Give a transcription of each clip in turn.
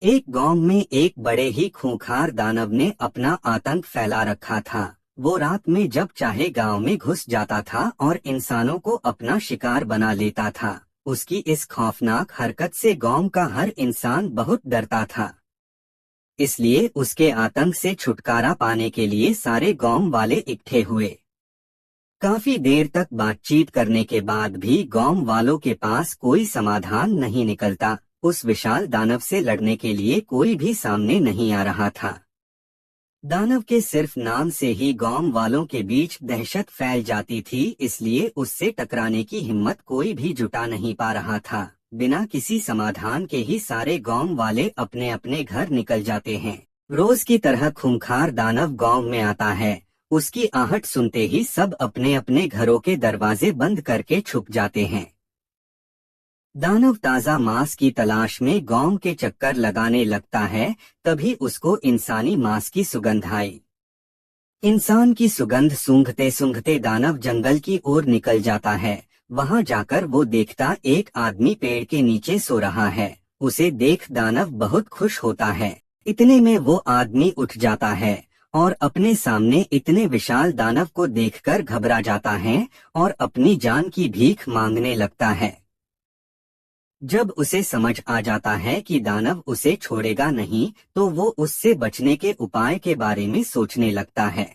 एक गांव में एक बड़े ही खूंखार दानव ने अपना आतंक फैला रखा था। वो रात में जब चाहे गांव में घुस जाता था और इंसानों को अपना शिकार बना लेता था। उसकी इस खौफनाक हरकत से गांव का हर इंसान बहुत डरता था। इसलिए उसके आतंक से छुटकारा पाने के लिए सारे गांव वाले इकट्ठे हुए। काफी देर तक बातचीत करने के बाद भी गांव वालों के पास कोई समाधान नहीं निकलता। उस विशाल दानव से लड़ने के लिए कोई भी सामने नहीं आ रहा था। दानव के सिर्फ नाम से ही गांव वालों के बीच दहशत फैल जाती थी, इसलिए उससे टकराने की हिम्मत कोई भी जुटा नहीं पा रहा था। बिना किसी समाधान के ही सारे गांव वाले अपने अपने घर निकल जाते हैं। रोज की तरह खूंखार दानव गांव में आता है। उसकी आहट सुनते ही सब अपने अपने घरों के दरवाजे बंद करके छुप जाते हैं। दानव ताजा मांस की तलाश में गांव के चक्कर लगाने लगता है। तभी उसको इंसानी मांस की सुगंध आई। इंसान की सुगंध सूंघते सूंघते दानव जंगल की ओर निकल जाता है। वहां जाकर वो देखता एक आदमी पेड़ के नीचे सो रहा है। उसे देख दानव बहुत खुश होता है। इतने में वो आदमी उठ जाता है और अपने सामने इतने विशाल दानव को देखकर घबरा जाता है और अपनी जान की भीख मांगने लगता है। जब उसे समझ आ जाता है कि दानव उसे छोड़ेगा नहीं, तो वो उससे बचने के उपाय के बारे में सोचने लगता है।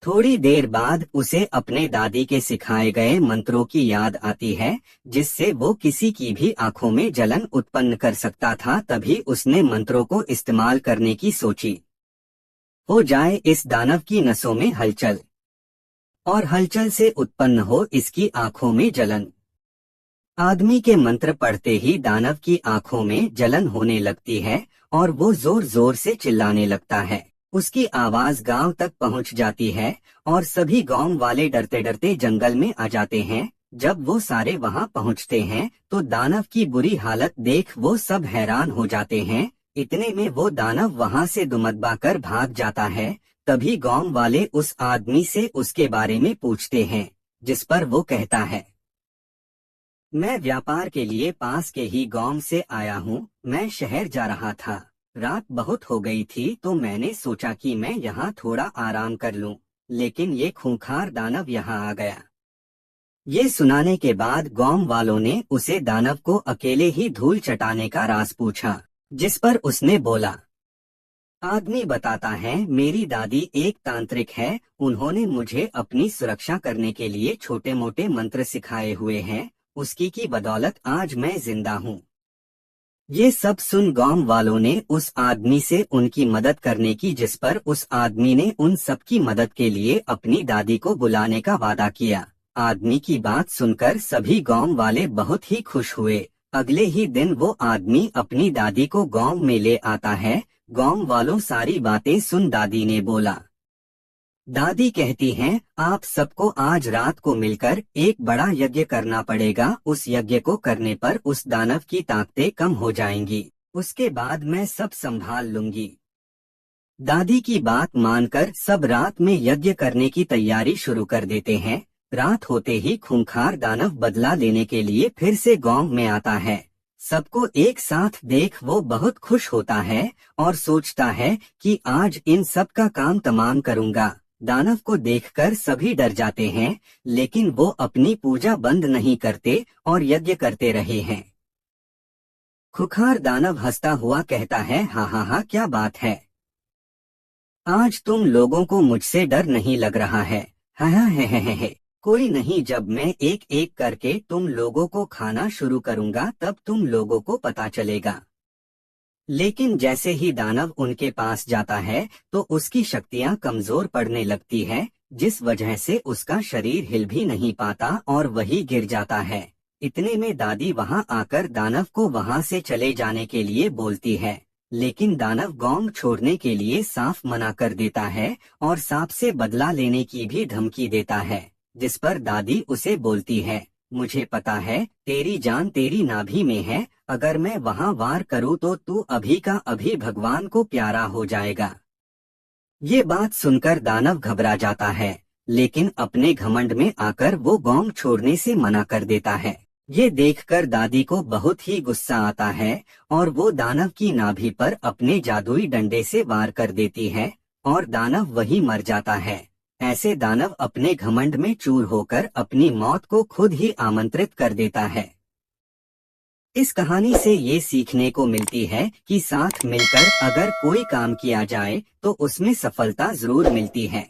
थोड़ी देर बाद उसे अपने दादी के सिखाए गए मंत्रों की याद आती है, जिससे वो किसी की भी आंखों में जलन उत्पन्न कर सकता था। तभी उसने मंत्रों को इस्तेमाल करने की सोची। हो जाए इस दानव की नसों में हलचल, और हलचल से उत्पन्न हो इसकी आंखों में जलन। आदमी के मंत्र पढ़ते ही दानव की आंखों में जलन होने लगती है और वो जोर जोर से चिल्लाने लगता है। उसकी आवाज गांव तक पहुंच जाती है और सभी गांव वाले डरते डरते जंगल में आ जाते हैं। जब वो सारे वहां पहुंचते हैं तो दानव की बुरी हालत देख वो सब हैरान हो जाते हैं। इतने में वो दानव वहां से दुमदबा कर भाग जाता है। तभी गांव वाले उस आदमी से उसके बारे में पूछते हैं, जिस पर वो कहता है, मैं व्यापार के लिए पास के ही गांव से आया हूँ। मैं शहर जा रहा था। रात बहुत हो गई थी तो मैंने सोचा कि मैं यहाँ थोड़ा आराम कर लूं, लेकिन ये खूंखार दानव यहाँ आ गया। ये सुनाने के बाद गांव वालों ने उसे दानव को अकेले ही धूल चटाने का राज पूछा, जिस पर उसने बोला। आदमी बताता है, मेरी दादी एक तांत्रिक है। उन्होंने मुझे अपनी सुरक्षा करने के लिए छोटे मोटे मंत्र सिखाए हुए हैं। उसकी की बदौलत आज मैं जिंदा हूँ। ये सब सुन गांव वालों ने उस आदमी से उनकी मदद करने की, जिस पर उस आदमी ने उन सब की मदद के लिए अपनी दादी को बुलाने का वादा किया। आदमी की बात सुनकर सभी गांव वाले बहुत ही खुश हुए। अगले ही दिन वो आदमी अपनी दादी को गांव में ले आता है। गांव वालों सारी बातें सुन दादी ने बोला। दादी कहती हैं, आप सबको आज रात को मिलकर एक बड़ा यज्ञ करना पड़ेगा। उस यज्ञ को करने पर उस दानव की ताकतें कम हो जाएंगी। उसके बाद मैं सब संभाल लूंगी। दादी की बात मानकर सब रात में यज्ञ करने की तैयारी शुरू कर देते हैं। रात होते ही खूंखार दानव बदला लेने के लिए फिर से गांव में आता है। सबको एक साथ देख वो बहुत खुश होता है और सोचता है कि आज इन सब का काम तमाम करूंगा। दानव को देखकर सभी डर जाते हैं, लेकिन वो अपनी पूजा बंद नहीं करते और यज्ञ करते रहे हैं। खूंखार दानव हंसता हुआ कहता है, हाँ हाँ हाँ, क्या बात है। आज तुम लोगों को मुझसे डर नहीं लग रहा है। हाँ हाँ है। कोई नहीं, जब मैं एक एक करके तुम लोगों को खाना शुरू करूंगा तब तुम लोगों को पता चलेगा। लेकिन जैसे ही दानव उनके पास जाता है तो उसकी शक्तियां कमजोर पड़ने लगती है, जिस वजह से उसका शरीर हिल भी नहीं पाता और वही गिर जाता है। इतने में दादी वहां आकर दानव को वहां से चले जाने के लिए बोलती है, लेकिन दानव गांव छोड़ने के लिए साफ मना कर देता है और सांप से बदला लेने की भी धमकी देता है। जिस पर दादी उसे बोलती है, मुझे पता है तेरी जान तेरी नाभि में है। अगर मैं वहां वार करूं तो तू अभी का अभी भगवान को प्यारा हो जाएगा। ये बात सुनकर दानव घबरा जाता है, लेकिन अपने घमंड में आकर वो गांव छोड़ने से मना कर देता है। ये देखकर दादी को बहुत ही गुस्सा आता है और वो दानव की नाभि पर अपने जादुई डंडे से वार कर देती है और दानव वहीं मर जाता है। ऐसे दानव अपने घमंड में चूर होकर अपनी मौत को खुद ही आमंत्रित कर देता है। इस कहानी से ये सीखने को मिलती है कि साथ मिलकर अगर कोई काम किया जाए तो उसमें सफलता जरूर मिलती है।